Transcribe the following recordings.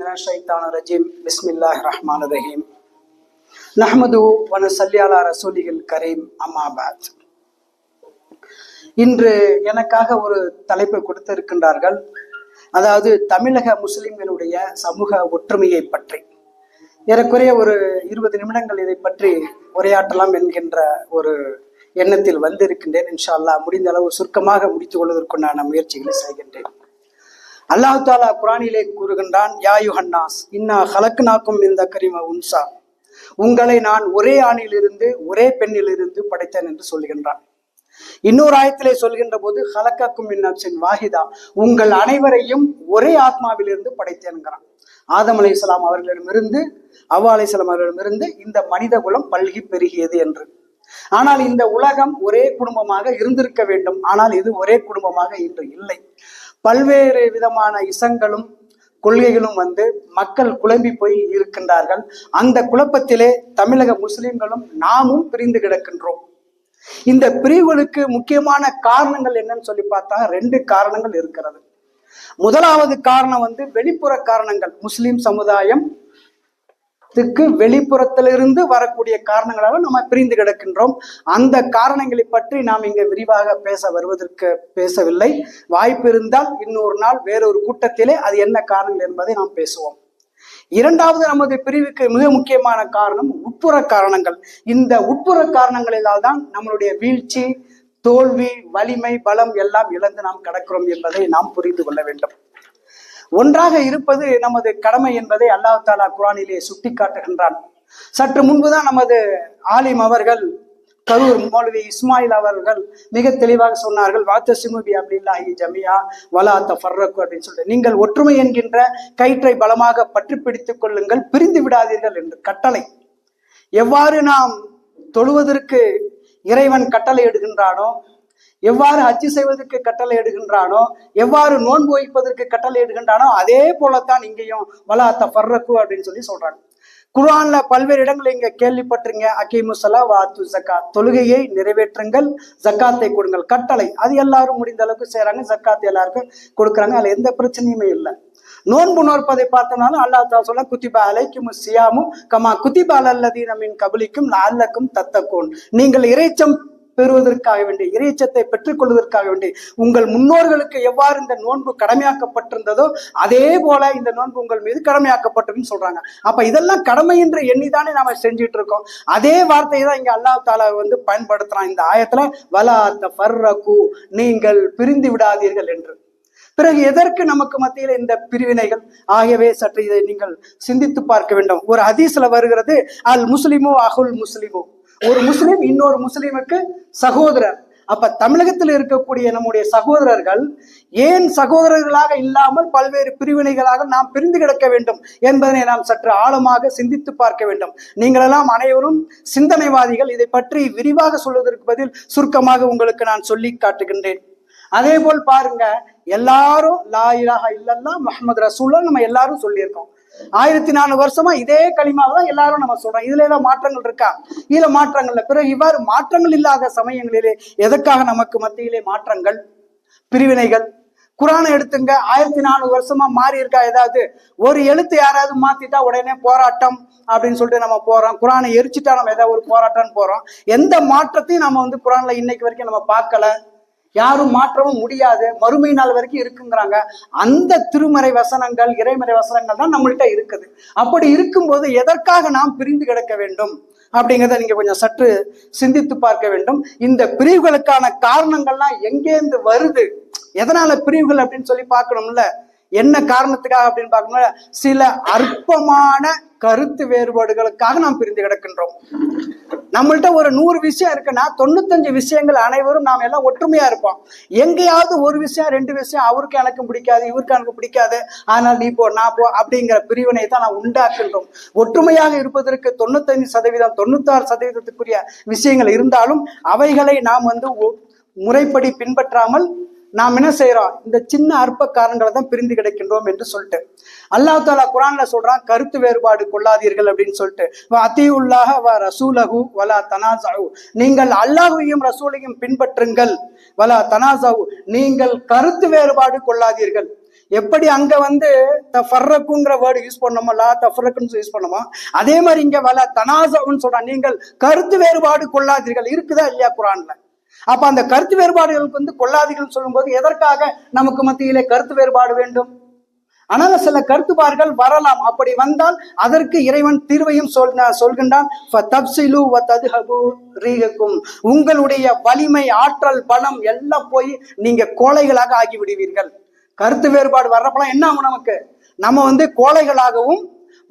மினஷைத்தானிர் ரஜீம். பிஸ்மில்லாஹிர் ரஹ்மானிர் ரஹீம். நஹ்மதுஹு வ நுஸல்லி அலா ரசூலிஹில் கரீம். அம்மா பஅத். இன்று எனக்காக ஒரு தலைப்பை கொடுத்திருக்கின்றார்கள். அதாவது தமிழக முஸ்லிம்களுடைய சமூக ஒற்றுமையை பற்றி. ஏறக்குறைய ஒரு 20 நிமிடங்கள் இதை பற்றி உரையாற்றலாம் என்கின்ற ஒரு எண்ணத்தில் வந்திருக்கின்றேன். இன்ஷா அல்லாஹ் முடிந்த அளவு சுருக்கமாக முடித்துக் கொள்வதற்குண்டான முயற்சிகளை செய்கின்றேன். அல்லாஹ் தாலா குரானிலே கூறுகின்றான், யா யுஹன்னாஸ் இன்னா ஹலக்னாக்கும் மின் தக்கரி வ உன்சா, உங்களை நான் ஒரே ஆணிலிருந்து ஒரே பெண்ணிலிருந்து படைத்தேன் என்று சொல்கின்றான். இன்னொரு ஆயத்திலே சொல்கின்ற போது ஹலக்காக்கும் மின் நப்சின் வாஹிதா, உங்கள் அனைவரையும் ஒரே ஆத்மாவிலிருந்து படைத்தேன்கிறான். ஆதம் அலைஹிஸ்ஸலாம் அவர்களிடமிருந்து அவ்வா அலைஹிஸ்ஸலாம் அவர்களிடமிருந்து இந்த மனித குலம் பல்கி பெருகியது என்று. ஆனால் இந்த உலகம் ஒரே குடும்பமாக இருந்திருக்க வேண்டும். ஆனால் இது ஒரே குடும்பமாக இன்று இல்லை. பல்வேறு விதமான இசங்களும் கொள்கைகளும் மக்கள் குழம்பி போய் இருக்கின்றார்கள். அந்த குழப்பத்திலே தமிழக முஸ்லிம்களும் நாமும் பிரிந்து கிடக்கின்றோம். இந்த பிரிவுகளுக்கு முக்கியமான காரணங்கள் என்னன்னு சொல்லி பார்த்தா 2 காரணங்கள் இருக்கிறது. முதலாவது காரணம் வெளிப்புற காரணங்கள். முஸ்லிம் சமுதாயம் வெளிப்புறத்திலிருந்து வரக்கூடிய காரணங்களால நம்ம பிரிந்து கிடக்கின்றோம். அந்த காரணங்களை பற்றி நாம் இங்க விரிவாக பேசவில்லை. வாய்ப்பு இருந்தால் இன்னொரு நாள் வேறொரு கூட்டத்திலே அது என்ன காரணங்கள் என்பதை நாம் பேசுவோம். இரண்டாவது, நமது பிரிவுக்கு மிக முக்கியமான காரணம் உட்புற காரணங்கள். இந்த உட்புற காரணங்களினால் தான் நம்மளுடைய வீழ்ச்சி, தோல்வி, வலிமை, பலம் எல்லாம் இழந்து நாம் கடக்கிறோம் என்பதை நாம் புரிந்து கொள்ள வேண்டும். ஒன்றாக இருப்பது நமது கடமை என்பதை அல்லாஹ் தாலா குரானிலே சுட்டி காட்டுகின்றான். சற்று முன்புதான் நமது ஆலிம் அவர்கள், கரூர் மௌலவி இஸ்மாயில் அவர்கள் மிக தெளிவாக சொன்னார்கள், வாத்தசிமுபி அப்டில்லாஹி ஜமியா வலா தஃபர்ரகு அப்படின்னு சொல்லிட்டு, நீங்கள் ஒற்றுமை என்கின்ற கயிற்றை பலமாக பற்றி பிடித்துக் கொள்ளுங்கள், பிரிந்து விடாதீர்கள் என்று கட்டளை. எவ்வாறு நாம் தொழுவதற்கு இறைவன் கட்டளை எடுகின்றானோ, எவ்வாறு ஹஜ்ஜு செய்வதற்கு கட்டளை எடுகின்றானோ, எவ்வாறு நோன்பு வைப்பதற்கு கட்டளை எடுகின்றானோ, அதே போலத்தான் இங்கேயும் வலா தஃபர்ரகு அப்படின்னு சொல்லி சொல்றாங்க. குர்ஆன்ல பல்வேறு இடங்களை இங்க கேள்விப்பட்டிருங்க. அகீமுஸ்ஸலா வ ஆத்து ஸகாத், தொழுகையை நிறைவேற்றுங்கள், ஜக்காத்தை கொடுங்கள், கட்டளை. அது எல்லாரும் முடிந்த அளவுக்கு செய்யறாங்க. ஜக்காத் எல்லாருக்கும் கொடுக்குறாங்க. அதுல எந்த பிரச்சனையுமே இல்லை. நோன்பு நோற்பதை பார்த்தோம்னாலும் அல்லாஹ் தஆலா சொல்ல, குத்திபா அலைக்குமுஸ் ஸியாமு கமா குத்திபா அலல்லதீன மின் கப்லிக்கும் லஅல்லக்கும் தத்தகூன், நீங்கள் இறைச்சம் பெறுவதற்காக வேண்டி, இறைச்சத்தை பெற்றுக் கொள்வதற்காக வேண்டி உங்கள் முன்னோர்களுக்கு எவ்வாறு இந்த நோன்பு கடமையாக்கப்பட்டிருந்ததோ அதே போல இந்த நோன்பு உங்கள் மீது கடமையாக்கப்பட்டதுன்னு சொல்றாங்க. அப்ப இதெல்லாம் கடமை என்று எண்ணிதானே நாம செஞ்சுட்டு இருக்கோம். அதே வார்த்தையை தான் இங்க அல்லாஹ் தாலா பயன்படுத்துறான் இந்த ஆயத்துல, வலா தஃபர்ரகு, நீங்கள் பிரிந்து விடாதீர்கள் என்று. பிறகு எதற்கு நமக்கு மத்தியில் இந்த பிரிவினைகள்? ஆகவே சற்று இதை நீங்கள் சிந்தித்து பார்க்க வேண்டும். ஒரு ஹதீஸ்ல வருகிறது, அல் முஸ்லிமு அஹுல் முஸ்லிமு, ஒரு முஸ்லிம் இன்னொரு முஸ்லிமுக்கு சகோதரர். அப்ப தமிழகத்தில் இருக்கக்கூடிய நம்முடைய சகோதரர்கள் ஏன் சகோதரர்களாக இல்லாமல் பல்வேறு பிரிவினைகளாக நாம் பிரிந்து கிடக்க வேண்டும் என்பதனை நாம் சற்று ஆழமாக சிந்தித்து பார்க்க வேண்டும். நீங்களெல்லாம் அனைவரும் சிந்தனைவாதிகள். இதை பற்றி விரிவாக சொல்வதற்கு பதில் சுருக்கமாக உங்களுக்கு நான் சொல்லி காட்டுகின்றேன். அதே போல் பாருங்க, எல்லாரும் லா இலாஹா இல்லல்லாஹ் முஹம்மது ரசூலுல்லாஹ் நம்ம எல்லாரும் சொல்லியிருக்கோம். 1400 வருஷமா இதே களிமாவை தான் எல்லாரும் நம்ம சொல்றோம். இதுல ஏதாவது மாற்றங்கள் இருக்கா? இதுல மாற்றங்கள்ல. பிறகு இவ்வாறு மாற்றங்கள் இல்லாத சமயங்களிலே எதற்காக நமக்கு மத்தியிலே மாற்றங்கள், பிரிவினைகள்? குரானை எடுத்துங்க, 1400 வருஷமா மாறி இருக்கா? ஏதாவது ஒரு எழுத்து யாராவது மாத்திட்டா உடனே போராட்டம் அப்படின்னு சொல்லிட்டு நம்ம போறோம். குரானை எரிச்சுட்டா நம்ம ஏதாவது ஒரு போராட்டம்னு போறோம். எந்த மாற்றத்தையும் நம்ம குரான்ல இன்னைக்கு வரைக்கும் நம்ம பார்க்கல. யாரும் மாற்றவும் முடியாது. மறுமை நாள் வரைக்கும் இருக்குங்கிறாங்க. அந்த திருமறை வசனங்கள், இறைமறை வசனங்கள் தான் நம்மள்கிட்ட இருக்குது. அப்படி இருக்கும்போது எதற்காக நாம் பிரிந்து கிடக்க வேண்டும் அப்படிங்கிறத நீங்க கொஞ்சம் சற்று சிந்தித்து பார்க்க வேண்டும். இந்த பிரிவுகளுக்கான காரணங்கள்லாம் எங்கேருந்து வருது, எதனால பிரிவுகள் அப்படின்னு சொல்லி பார்க்கணும்ல. என்ன காரணத்துக்காக அப்படின்னு பார்க்கணும். சில அற்பமான கருத்து வேறுபாடுகளுக்காக நாம் பிரிந்து கிடக்கின்றோம். நம்மள்ட்ட ஒரு 100 விஷயம் இருக்குன்னா 95 விஷயங்கள் அனைவரும் நாம் எல்லாம் ஒற்றுமையா இருப்போம். எங்கேயாவது ஒரு விஷயம் 2 விஷயம் அவருக்கு எனக்கு பிடிக்காது, இவருக்கு எனக்கு பிடிக்காது, ஆனால் நீ போ நான் போ அப்படிங்கிற பிரிவினை தான் நாம் உண்டாக்குகின்றோம். ஒற்றுமையாக இருப்பதற்கு 95%, 96%க்குரிய விஷயங்கள் இருந்தாலும் அவைகளை நாம் முறைப்படி பின்பற்றாமல் நாம் என்ன செய்யறோம்? இந்த சின்ன அற்ப காரணங்களை தான் பிரிந்து கிடக்கின்றோம் என்று சொல்லிட்டு அல்லாஹ் தாலா குரான்ல சொல்றான், கருத்து வேறுபாடு கொள்ளாதீர்கள் அப்படின்னு சொல்லிட்டு, அத்தியுல்லாஹ வ ரசூலஹு வலா தனாஸு, நீங்கள் அல்லாஹ்வையும் ரசூலையும் பின்பற்றுங்கள், வலா தனாஸு, நீங்கள் கருத்து வேறுபாடு கொள்ளாதீர்கள். எப்படி அங்க வந்து தஃபர்ரக்குங்கிற வேர்டு யூஸ் பண்ணோமோ, லா தஃபர்ரக்குன்னு யூஸ் பண்ணோமோ, அதே மாதிரி இங்க வல தனாசவுன்னு சொல்றான், நீங்கள் கருத்து வேறுபாடு கொள்ளாதீர்கள். இருக்குதா இல்லையா குரான்ல? அப்ப அந்த கருத்து வேறுபாடுகளுக்கு வந்து கொள்ளாதீர்கள் சொல்லும்போது எதற்காக நமக்கு மத்தியிலே கருத்து வேறுபாடு வேண்டும்? ஆனால் சில கருத்துப்பாடுகள் வரலாம். அப்படி வந்தால் அதற்கு இறைவன் தீர்வையும் சொல்கின்றான். உங்களுடைய வலிமை, ஆற்றல், பணம் எல்லாம் போய் நீங்க கோழைகளாக ஆகிவிடுவீர்கள். கருத்து வேறுபாடு வர்றப்பலாம் என்ன ஆகும்? நம்ம வந்து கோழைகளாகவும்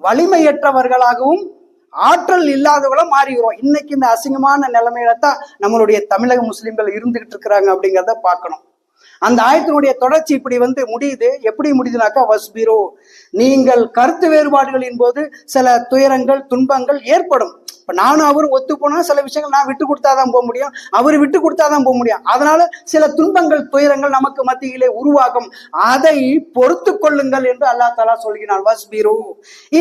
வலிமையற்றவர்களாகவும் ஆற்றல் இல்லாதவங்களும் மாறிக்கிறோம். இன்னைக்கு இந்த அசிங்கமான நிலைமையில தான் நம்மளுடைய தமிழக முஸ்லிம்கள் இருந்துகிட்டு இருக்கிறாங்க அப்படிங்கிறத பார்க்கணும். அந்த ஆயத்தினுடைய தொடர்ச்சி இப்படி வந்து முடியுது. எப்படி முடியுதுனாக்கா, வஸ்பிரோ, நீங்கள் கருத்து வேறுபாடுகளின் போது சில துயரங்கள், துன்பங்கள் ஏற்படும். இப்ப நானும் அவரும் ஒத்து போனா சில விஷயங்கள் நான் விட்டு கொடுத்தாதான் போக முடியும், அவரு விட்டு கொடுத்தாதான் போக முடியும். அதனால சில துன்பங்கள், துயரங்கள் நமக்கு மத்தியிலே உருவாகும். அதை பொறுத்து கொள்ளுங்கள் என்று அல்லாஹ் தாலா சொல்கிறான். வஸ்பிரோ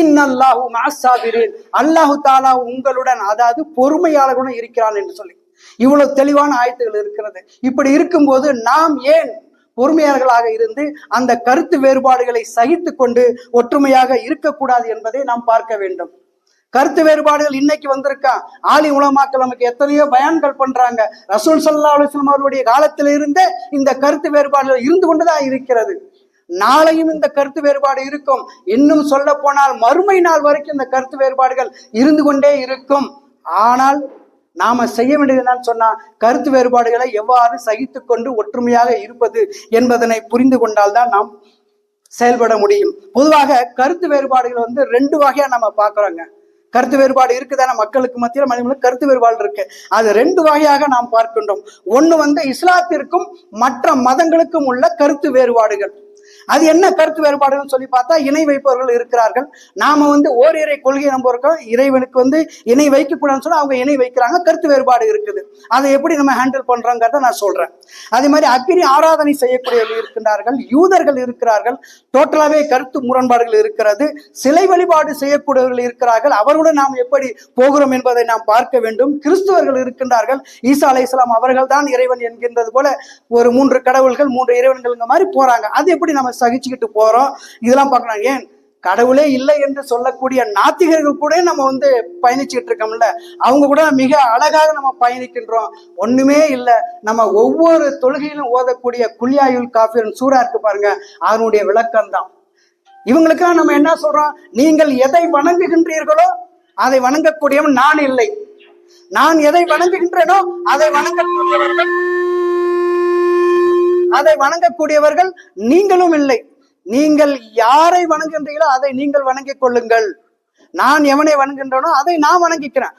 இன்னல்லாஹு மஅஸ்ஸாபிரீன், அல்லாஹு தாலா உங்களுடன், அதாவது பொறுமையாளர்களுடன் இருக்கிறான் என்று சொல்லி இவ்வளவு தெளிவான ஆயத்துகள் இருக்கிறது. இப்படி இருக்கும்போது நாம் ஏன் பொறுமையாளர்களாக இருந்து அந்த கருத்து வேறுபாடுகளை சகித்து கொண்டு ஒற்றுமையாக இருக்கக்கூடாது என்பதை நாம் பார்க்க வேண்டும். கருத்து வேறுபாடுகள் இன்னைக்கு வந்திருக்கா, ஆலி உலமாக்கள் நமக்கு எத்தனையோ பயான்கள் பண்றாங்க. ரசூல் ஸல்லல்லாஹு அலைஹி வஸல்லம் அவருடைய காலத்தில இருந்தே இந்த கருத்து வேறுபாடுகள் இருந்து கொண்டுதான் இருக்கிறது. நாளையும் இந்த கருத்து வேறுபாடு இருக்கும். இன்னும் சொல்ல போனால் மறுமை நாள் வரைக்கும் இந்த கருத்து வேறுபாடுகள் இருந்து கொண்டே இருக்கும். ஆனால் நாம செய்ய வேண்டியது என்னன்னு சொன்னா, கருத்து வேறுபாடுகளை எவ்வாறு சகித்து கொண்டு ஒற்றுமையாக இருப்பது என்பதனை புரிந்து கொண்டால்தான் நாம் செயல்பட முடியும். பொதுவாக கருத்து வேறுபாடுகள் வந்து ரெண்டு வகையா நம்ம பாக்குறோங்க. கருத்து வேறுபாடு இருக்குதான, மக்களுக்கு மத்தியில் மனிதர்களுக்கு கருத்து வேறுபாடு இருக்கு. அது ரெண்டு வகையாக நாம் பார்க்கின்றோம். ஒண்ணு வந்து இஸ்லாத்திற்கும் மற்ற மதங்களுக்கும் உள்ள கருத்து வேறுபாடுகள். அது என்ன கருத்து வேறுபாடுகள் சொல்லி பார்த்தா, இணை வைப்பவர்கள் இருக்கிறார்கள். நாம வந்து ஓரிரை கொள்கை நம்ப இருக்கோம், இறைவனுக்கு வந்து இணை வைக்கக்கூடாதுன்னு சொன்னா அவங்க இணை வைக்கிறாங்க. கருத்து வேறுபாடு இருக்குது. அதை எப்படி நம்ம ஹேண்டில் பண்றோங்கிறத நான் சொல்றேன். அதே மாதிரி அக்னி ஆராதனை செய்யக்கூடியவர்கள் இருக்கின்றார்கள், யூதர்கள் இருக்கிறார்கள். டோட்டலாவே கருத்து முரண்பாடுகள் இருக்கிறது. சிலை வழிபாடு செய்யக்கூடியவர்கள் இருக்கிறார்கள். அவர்களுடன் நாம் எப்படி போகிறோம் என்பதை நாம் பார்க்க வேண்டும். கிறிஸ்தவர்கள் இருக்கின்றார்கள். ஈசா அலைஹிஸ்ஸலாம் அவர்கள் தான் இறைவன் என்கின்றது போல ஒரு 3 கடவுள்கள், 3 இறைவன்கள் மாதிரி போறாங்க. அது எப்படி நம்ம சகிச்சுக்கிட்டு போறோம்? இதெல்லாம் பார்க்கலாம். ஏன் கடவுளே இல்லை என்று சொல்லக்கூடிய நாத்திகர்கள் கூட நம்ம வந்து பயணிச்சுக்கிட்டு இருக்கோம்ல, அவங்க கூட மிக அழகாக நம்ம பயணிக்கின்றோம். ஒண்ணுமே இல்லை, நம்ம ஒவ்வொரு தொழுகையிலும் ஓதக்கூடிய குல்யாயுல் காஃபிர் சூரா இருக்கு பாருங்க, அதனுடைய விளக்கம் தான். இவங்களுக்காக நம்ம என்ன சொல்றோம்? நீங்கள் எதை வணங்குகின்றீர்களோ அதை வணங்கக்கூடியவன் நான் இல்லை, நான் எதை வணங்குகின்றேனோ அதை வணங்கக்கூடியவர்கள் நீங்களும் இல்லை. நீங்கள் யாரை வணங்குகின்றீர்களோ அதை நீங்கள் வணங்கிக் கொள்ளுங்கள். நான் எவனை வணங்குகின்றனோ அதை நான் வணங்கிக்கிறேன்.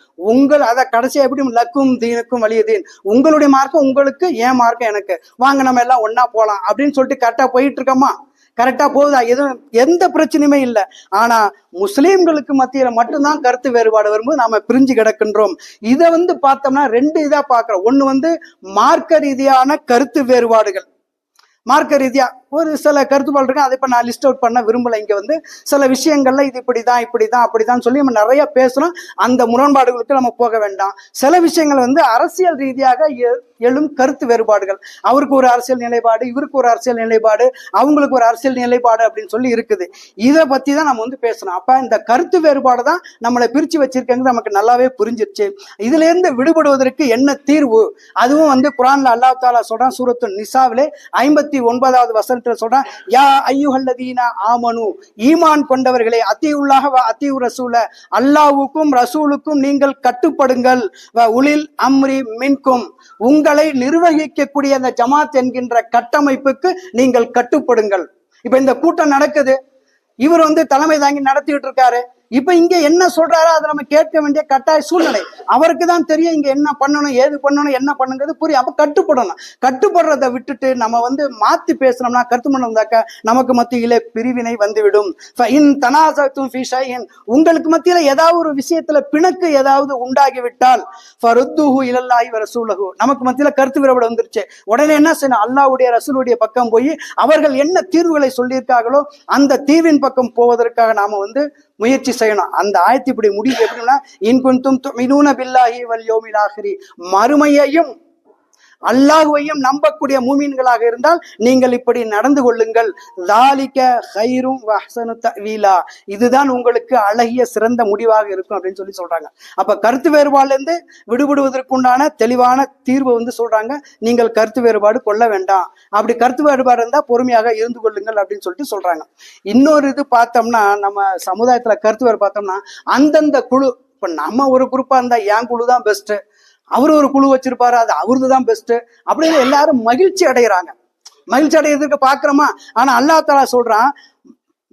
அதை கடைசியா எப்படி லக்கும் தீனுக்கும் வலியதீன், உங்களுடைய மார்க்கம் உங்களுக்கு, என் மார்க்கம் எனக்கு, வாங்க நம்ம எல்லாம் ஒன்னா போலாம் அப்படின்னு சொல்லிட்டு கரெக்டா போயிட்டு இருக்கோமா? கரெக்டா போகுதா? எதுவும் எந்த பிரச்சனையுமே இல்லை. ஆனா முஸ்லீம்களுக்கு மத்தியில மட்டும்தான் கருத்து வேறுபாடு வரும்போது நாம பிரிஞ்சு கிடக்கின்றோம். இதை வந்து பார்த்தோம்னா ரெண்டு இதா பாக்குறோம். ஒண்ணு வந்து மார்க்க ரீதியான கருத்து வேறுபாடுகள். மார்க்க ரீதியா ஒரு சில கருத்துப்பாடு இருக்கு. அதை இப்ப நான் லிஸ்ட் அவுட் பண்ண விரும்பல. இங்க வந்து சில விஷயங்கள்ல இது இப்படிதான் அப்படிதான் சொல்லி நம்ம நிறைய பேசணும். அந்த முரண்பாடுகளுக்கு நம்ம போக வேண்டாம். சில விஷயங்கள் வந்து அரசியல் ரீதியாக எழும் கருத்து வேறுபாடுகள். அவருக்கு ஒரு அரசியல் நிலைப்பாடு, இவருக்கு ஒரு அரசியல் நிலைப்பாடு, அவங்களுக்கு ஒரு அரசியல் நிலைப்பாடு அப்படின்னு சொல்லி இருக்குது. இதை பத்தி தான் நம்ம வந்து பேசணும். அப்ப இந்த கருத்து வேறுபாடு தான் நம்மளை பிரிச்சு வச்சிருக்கிறது நமக்கு நல்லாவே புரிஞ்சிருச்சு. இதுல இருந்து விடுபடுவதற்கு என்ன தீர்வு? அதுவும் வந்து குர்ஆன்ல அல்லாஹ் தஆலா சொல்றான். சூரத்து நிசாவிலே 59வது வசனத்துல சொல்றான், யா அய்யுஹல்லதீன ஆமனு, ஈமான் கொண்டவர்களே, அத்தியுல்லாஹ வ அத்தியு ரசூல, அல்லாஹ்வுக்கும் ரசூலுக்கும் நீங்கள் கட்டுப்படுங்கள், வ உலில் அம்ரி மின்கும், உங்களை நிர்வகிக்கக்கூடிய அந்த ஜமாத் என்கின்ற கட்டமைப்புக்கு நீங்கள் கட்டுப்படுங்கள். இப்ப இந்த கூட்டம் நடக்குது, இவர் வந்து தலைமை தாங்கி நடத்திட்டு இருக்காரு. இப்ப இங்க என்ன சொல்றாரோ அதை நம்ம கேட்க வேண்டிய கட்டாய சூழ்நிலை. அவருக்கு தான் தெரியும் இங்க என்ன பண்ணணும், ஏது பண்ணணும், என்ன பண்ணுங்கிறது புரியும். அப்ப கட்டுப்படணும். கட்டுப்படுறதை விட்டுட்டு நம்ம வந்து மாத்தி பேசணும்னா, கருத்து பண்ணாக்க நமக்கு மத்தியிலே பிரிவினை வந்துவிடும். உங்களுக்கு மத்தியில ஏதாவது ஒரு விஷயத்துல பிணக்கு ஏதாவது உண்டாகிவிட்டால் நமக்கு மத்தியில கருத்து வேறுபாடு வந்துருச்சு, உடனே என்ன செய்யணும்? அல்லாஹ்வுடைய ரசூலுடைய பக்கம் போய் அவர்கள் என்ன தீர்வுகளை சொல்லியிருக்காங்களோ அந்த தீர்வின் பக்கம் போவதற்காக நாம வந்து முயற்சி செய்யணும். அந்த ஆயத்து இப்படி முடிவு எப்படின்னா, இன் குன்தும் துமினூன பில்லாஹி வல் யௌமில் ஆகிரி, மறுமையையும் அல்லாஹ்வையும் நம்பக்கூடிய மூமின்களாக இருந்தால் நீங்கள் இப்படி நடந்து கொள்ளுங்கள். ذَلِكَ خَيْرٌ وَأَحْسَنُ تَأْوِيلًا, இதுதான் உங்களுக்கு அழகிய சிறந்த முடிவாக இருக்கும் அப்படின்னு சொல்றாங்க. அப்ப கருத்து வேறுபாடுல இருந்து விடுபடுவதற்குண்டான தெளிவான தீர்வு சொல்றாங்க. நீங்கள் கருத்து வேறுபாடு கொள்ள வேண்டாம், அப்படி கருத்து வேறுபாடு இருந்தா பொறுமையாக இருந்து கொள்ளுங்கள் அப்படின்னு சொல்றாங்க. இன்னொரு இது பார்த்தோம்னா, நம்ம சமுதாயத்துல கருத்து வேறு பார்த்தோம்னா, அந்தந்த குழு, இப்ப நம்ம ஒரு குரூப்பா இருந்தா என் குழு தான் பெஸ்ட், அவரு ஒரு குழு வச்சிருப்பாரு அது அவருது தான் பெஸ்ட் அப்படின்னு எல்லாரும் மகிழ்ச்சி அடைகிறாங்க. மகிழ்ச்சி அடைகிறதுக்கு பாக்குறோமா? ஆனா அல்லாஹ் தஆலா சொல்றான்,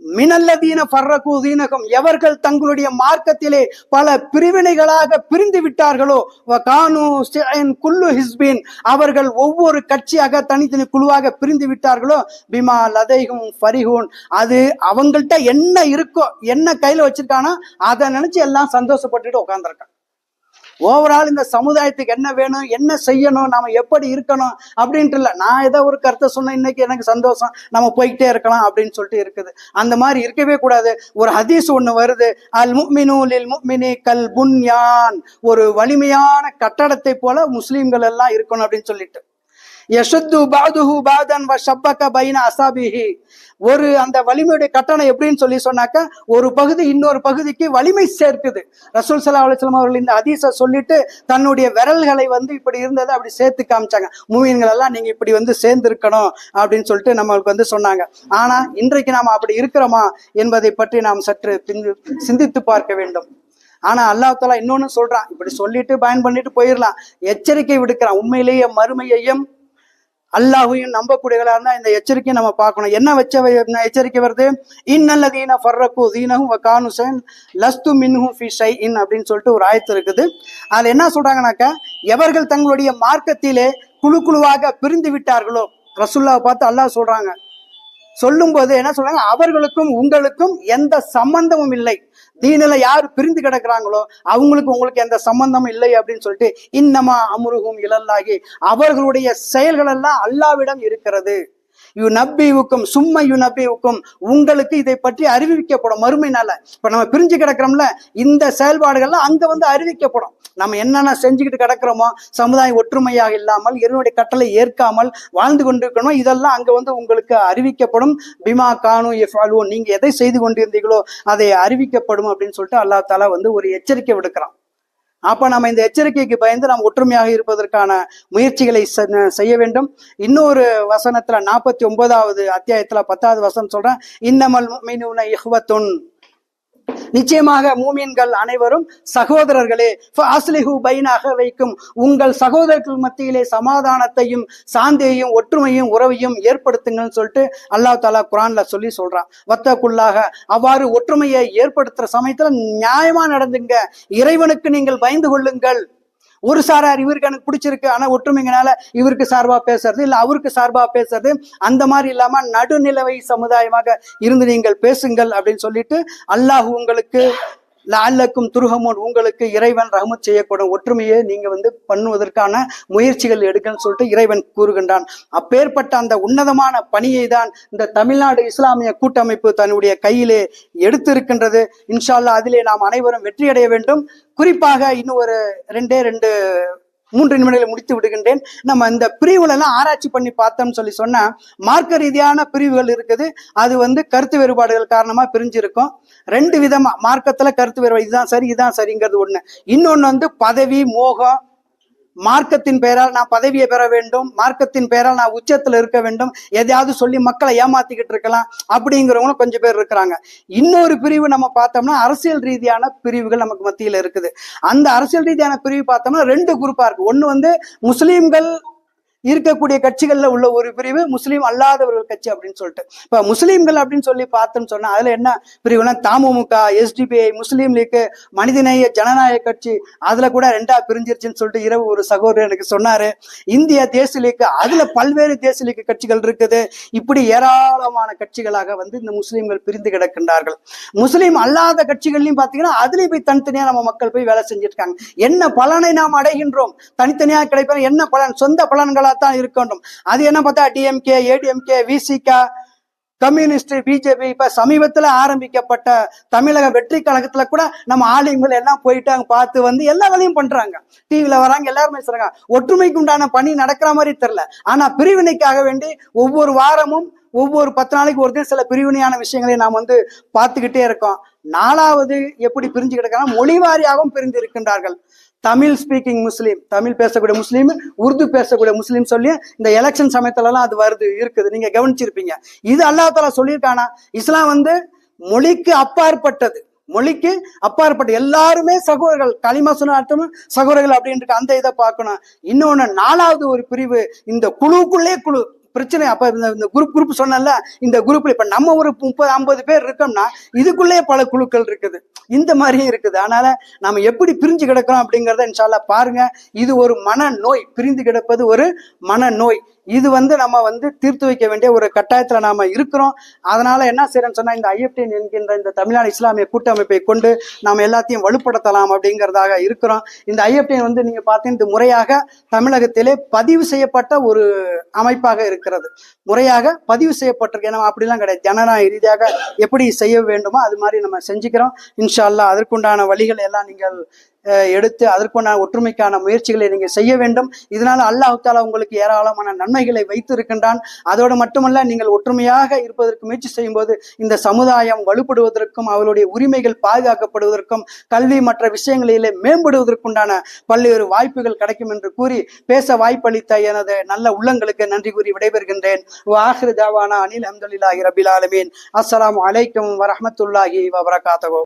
மினல்லதீன ஃபர்ரகு தீனகும், எவர்கள் தங்களுடைய மார்க்கத்திலே பல பிரிவினைகளாக பிரிந்து விட்டார்களோ, வகானு ஷிஅன் குல்லு ஹிஸ்பின், அவர்கள் ஒவ்வொரு கட்சியாக தனித்தனி குழுவாக பிரிந்து விட்டார்களோ, பிமா லதைஹும் ஃபரிஹூன், அது அவங்கள்ட்ட என்ன இருக்கோ, என்ன கையில வச்சிருக்கானோ அதை நினைச்சு எல்லாம் சந்தோஷப்பட்டுட்டு உட்கார்ந்துருக்காங்க. ஓவரால் இந்த சமுதாயத்துக்கு என்ன வேணும், என்ன செய்யணும், நாம எப்படி இருக்கணும் அப்படின்ட்டு இல்லை. நான் ஏதோ ஒரு கருத்தை சொன்ன இன்னைக்கு எனக்கு சந்தோஷம், நம்ம போய்கிட்டே இருக்கலாம் அப்படின்னு சொல்லிட்டு இருக்குது. அந்த மாதிரி இருக்கவே கூடாது. ஒரு ஹதீஸ் ஒண்ணு வருது, அல் முஃமினு லில் முஃமினி கல் புன்யான், ஒரு வலிமையான கட்டடத்தை போல முஸ்லிம்கள் எல்லாம் இருக்கணும் அப்படின்னு சொல்லிட்டு. யஷுத்து பாதுஹு பாதன் வ ஷப்பக பைன அஸாபிஹி, ஒரு அந்த வலிமையுடைய கட்டணம் எப்படின்னு சொன்னாக்க, ஒரு பகுதி இன்னொரு பகுதிக்கு வலிமை சேர்க்குது. ரசூல் ஸல்லல்லாஹு அலைஹி வஸல்லம் அவர்கள் இந்த ஹதீஸை சொல்லிட்டு தன்னுடைய விரல்களை இப்படி இருந்ததை அப்படி சேர்த்து காமிச்சாங்க. மூமின்கள் எல்லாம் நீங்க இப்படி சேர்ந்து இருக்கணும் அப்படின்னு சொல்லிட்டு நம்மளுக்கு சொன்னாங்க. ஆனா இன்றைக்கு நாம் அப்படி இருக்கிறோமா என்பதை பற்றி நாம் சற்று சிந்தித்து பார்க்க வேண்டும். ஆனா அல்லாஹ் தஆலா இன்னொன்னு சொல்றான், இப்படி சொல்லிட்டு பயன் பண்ணிட்டு போயிடலாம், எச்சரிக்கை விடுக்கிறான். உண்மையிலேயே மறுமையையும் அல்லாஹையும் நம்பக்கூடியவர்களா இருந்தா இந்த எச்சரிக்கையை நம்ம பார்க்கணும். என்ன எச்சரிக்கை வருது? இன்னல்லதீன ஃபர்ரகு தீனஹும் வகானு ஷைஅன் லஸ்து மின்ஹும் ஃபீ ஷைஇன் அப்படின்னு சொல்லிட்டு ஒரு ஆயத்து இருக்குது. அதுல என்ன சொல்றாங்கன்னாக்க, எவர்கள் தங்களுடைய மார்க்கத்திலே குழு குழுவாக பிரிந்து விட்டார்களோ, ரசூலுல்லாஹ் பார்த்து அல்லாஹ் சொல்றாங்க, சொல்லும் போது என்ன சொல்றாங்க, அவர்களுக்கும் உங்களுக்கும் எந்த சம்பந்தமும் இல்லை. தீனில யார் பிரிந்து கிடக்குறாங்களோ அவங்களுக்கு உங்களுக்கு எந்த சம்பந்தமும் இல்லை அப்படின்னு சொல்லிட்டு, இன்னமா அம்ருஹும் இலல்லாஹி, அவர்களுடைய செயல்கள் எல்லாம் அல்லாஹ்விடம் இருக்கிறது. யுநப்பியுக்கும் சும்ம யுநப்பியுக்கும், உங்களுக்கு இதை பற்றி அறிவிக்கப்படும் மறுமைனால. இப்ப நம்ம பிரிஞ்சு கிடக்கிறோம்ல, இந்த செயல்பாடுகள்லாம் அங்க அறிவிக்கப்படும். நம்ம என்னென்ன செஞ்சுக்கிட்டு கிடக்கிறோமோ, சமுதாயம் ஒற்றுமையாக இல்லாமல் இறைவனுடைய கட்டளை ஏற்காமல் வாழ்ந்து கொண்டிருக்கணும், இதெல்லாம் அங்க உங்களுக்கு அறிவிக்கப்படும். பிமா கானு யஃஅலூன், நீங்க எதை செய்து கொண்டிருந்தீங்களோ அதை அறிவிக்கப்படும் அப்படின்னு சொல்லிட்டு அல்லாஹ் தஆலா ஒரு எச்சரிக்கை விடுக்கிறான். அப்ப நம்ம இந்த எச்சரிக்கைக்கு பயந்து நாம் ஒற்றுமையாக இருப்பதற்கான முயற்சிகளை செய்ய வேண்டும். இன்னொரு வசனத்துல 49வது அத்தியாயத்துல 10வது வசனம் சொல்றேன், இன்னமல் முஃமினூன இஹ்வத்துன், நிச்சயமாக மூமின்கள் அனைவரும் சகோதரர்களே, ஃபஅஸ்லிஹு பைன அஹவைக்கும், உங்கள் சகோதரர்கள் மத்தியிலே சமாதானத்தையும் சாந்தியையும் ஒற்றுமையும் உறவையும் ஏற்படுத்துங்கள்னு சொல்லிட்டு அல்லாஹ் தஆலா குர்ஆன்ல சொல்றான். வத்தகுல்லாஹ, அவ்வாறு ஒற்றுமையை ஏற்படுத்துற சமயத்துல நியாயமா நடந்துங்க, இறைவனுக்கு நீங்கள் பயந்து கொள்ளுங்கள். ஒரு சாரார் இவருக்கு எனக்கு பிடிச்சிருக்கு ஆனா ஒற்றுமைங்கனால இவருக்கு சார்பா பேசுறது, இல்ல அவருக்கு சார்பா பேசுறது, அந்த மாதிரி இல்லாம நடுநிலவை சமுதாயமாக இருந்து நீங்கள் பேசுங்கள் அப்படின்னு சொல்லிட்டு, அல்லாஹ் உங்களுக்கு லஅல்லக்கும் துர்ஹமூன், உங்களுக்கு இறைவன் ரஹ்மத் செய்யக்கூடும், ஒற்றுமையை நீங்க பண்ணுவதற்கான முயற்சிகள் எடுக்கன்னு சொல்லிட்டு இறைவன் கூறுகின்றான். அப்பேற்பட்ட அந்த உன்னதமான பணியை தான் இந்த தமிழ்நாடு இஸ்லாமிய கூட்டமைப்பு தன்னுடைய கையிலே எடுத்திருக்கின்றது. இன்ஷா அல்லாஹ் அதிலே நாம் அனைவரும் வெற்றி அடைய வேண்டும். குறிப்பாக இன்னும் ஒரு 3 நிமிடங்களை முடித்து விடுகின்றேன். நம்ம இந்த பிரிவுகள் எல்லாம் ஆராய்ச்சி பண்ணி பார்த்தோம்னு சொன்னா, மார்க்க ரீதியான பிரிவுகள் இருக்குது. அது கருத்து வேறுபாடுகள் காரணமா பிரிஞ்சிருக்கும். 2 விதமா மார்க்கத்துல கருத்து வேறுபாடு, இதுதான் சரி இதுதான் சரிங்கிறது ஒண்ணு. இன்னொன்னு பதவி மோகம், மார்க்கத்தின் பெயரால் நான் பதவியை பெற வேண்டும், மார்க்கத்தின் பெயரால் நான் உச்சத்துல இருக்க வேண்டும், எதையாவது சொல்லி மக்களை ஏமாத்திக்கிட்டு இருக்கலாம் அப்படிங்கிறவங்களும் கொஞ்சம் பேர் இருக்கிறாங்க. இன்னொரு பிரிவு நம்ம பார்த்தோம்னா அரசியல் ரீதியான பிரிவுகள் நமக்கு மத்தியில இருக்குது. அந்த அரசியல் ரீதியான பிரிவு பார்த்தோம்னா 2 குரூப்பா இருக்கு. ஒண்ணு முஸ்லீம்கள் இருக்கக்கூடிய கட்சிகள்ல உள்ள ஒரு பிரிவு, முஸ்லீம் அல்லாதவர்கள் கட்சி அப்படின்னு சொல்லிட்டு. இப்ப முஸ்லீம்கள் அப்படின்னு சொல்லி பார்த்தோம்னு சொன்னா அதுல என்ன பிரிவுனா, தமுமுக, எஸ்டிபிஐ, முஸ்லீம் லீக், மனிதநேய ஜனநாயக கட்சி, அதுல கூட 2ஆ பிரிஞ்சிருச்சுன்னு சொல்லிட்டு இரவு ஒரு சகோதரர் எனக்கு சொன்னாரு. இந்திய தேசிய லீக், அதுல பல்வேறு தேசிய லீக் கட்சிகள் இருக்குது. இப்படி ஏராளமான கட்சிகளாக இந்த முஸ்லீம்கள் பிரிந்து கிடக்கின்றார்கள். முஸ்லீம் அல்லாத கட்சிகள்லையும் பாத்தீங்கன்னா அதுலயும் போய் தனித்தனியா நம்ம மக்கள் போய் வேலை செஞ்சிருக்காங்க. என்ன பலனை நாம் அடைகின்றோம்? தனித்தனியா கிடைப்பது என்ன பலன்? சொந்த பலன்களா தான் இருக்கணும். அது என்ன பார்த்தா DMK, ADMK, Visika, communist, BJP, இப்ப சமீபத்துல ஆரம்பிக்கப்பட்ட தமிழக வெற்றி கழகத்துல கூட நம்ம ஆளுங்கள் எல்லாம் போயிட்டு அங்க பார்த்து வந்து எல்லா வேலையும் பண்றாங்க. டிவில வராங்க, எல்லாருமே சொல்றாங்க. ஒற்றுமைக்கு உண்டான பணி நடக்கிற மாதிரி தெரியல. ஆனா பிரிவினைக்காக வேண்டி ஒவ்வொரு வாரமும் ஒவ்வொரு 10 நாளைக்கு ஒரு சில பிரிவினையான விஷயங்களை நாம் வந்து பார்த்துக்கிட்டே இருக்கோம். நாலாவது எப்படி பிரிஞ்சு கிடக்கிறாங்க, மொழிவாரியாகவும் பிரிந்து இருக்கின்றார்கள். தமிழ் ஸ்பீக்கிங் முஸ்லீம், தமிழ் பேசக்கூடிய முஸ்லீம், உருது பேசக்கூடிய முஸ்லீம் சொல்லி இந்த எலெக்ஷன் சமயத்துல எல்லாம் அது வருது இருக்குது. நீங்க கவனிச்சிருப்பீங்க. இது அல்லாஹ் தஆலா சொல்லியிருக்கானா? இஸ்லாம் வந்து மொழிக்கு அப்பாற்பட்டது, மொழிக்கு அப்பாற்பட்ட எல்லாருமே சகோதரர்கள், களிமா சொன்ன அர்த்தம் சகோதரர்கள் அப்படின்ட்டு அந்த இதை பார்க்கணும். இன்னொன்னு, நாலாவது ஒரு பிரிவு, இந்த குழுக்குள்ளே குழு பிரச்சனை. அப்ப இந்த குரூப் சொன்னல, இந்த குரூப்ல இப்ப நம்ம ஒரு 30-50 பேர் இருக்கோம்னா இதுக்குள்ளே பல குழுக்கள் இருக்குது, இந்த மாதிரியும் இருக்குது. அதனால நம்ம எப்படி பிரிஞ்சு கிடக்கிறோம் அப்படிங்கிறத இன்ஷா அல்லாஹ் பாருங்க. இது ஒரு மனநோய், பிரிந்து கிடப்பது ஒரு மனநோய். இது வந்து நம்ம வந்து தீர்த்து வைக்க வேண்டிய ஒரு கட்டாயத்துல நாம இருக்கிறோம். அதனால என்ன செய்யறேன்னு சொன்னா, இந்த IFTN என்கின்ற இந்த தமிழ்நாடு இஸ்லாமிய கூட்டமைப்பை கொண்டு நாம எல்லாத்தையும் வலுப்படுத்தலாம் அப்படிங்கிறதாக இருக்கிறோம். இந்த IFTN வந்து நீங்க பார்த்தீங்கன்னா முறையாக தமிழகத்திலே பதிவு செய்யப்பட்ட ஒரு அமைப்பாக இருக்கிறது. முறையாக பதிவு செய்யப்பட்டிருக்கு. ஏன்னா அப்படிலாம் கிடையாது. ஜனநாயக ரீதியாக எப்படி செய்ய வேண்டுமோ அது மாதிரி நம்ம செஞ்சுக்கிறோம். இன்ஷா அல்லாஹ் அதற்குண்டான வழிகளை எல்லாம் நீங்கள் எடுத்து அதற்குண்டான ஒற்றுமைக்கான முயற்சிகளை நீங்க செய்ய வேண்டும். இதனால அல்லாஹ் தஆலா உங்களுக்கு ஏராளமான நன்மைகளை வைத்து இருக்கின்றான். அதோடு மட்டுமல்ல, நீங்கள் ஒற்றுமையாக இருப்பதற்கு முயற்சி செய்யும் போது இந்த சமுதாயம் வலுப்படுவதற்கும் அவருடைய உரிமைகள் பாதுகாக்கப்படுவதற்கும் கல்வி மற்ற விஷயங்களிலே மேம்படுவதற்குண்டான பல்வேறு வாய்ப்புகள் கிடைக்கும் என்று கூறி பேச வாய்ப்பளித்த எனது நல்ல உள்ளங்களுக்கு நன்றி கூறி விடைபெறுகின்றேன். ஆஹிரு தாவானா அனில் அல்ஹம்துலில்லாஹி ரப்பில் ஆலமீன். அஸ்ஸலாமு அலைக்கும் வரஹ்மத்துல்லாஹி வபரகாத்துஹு.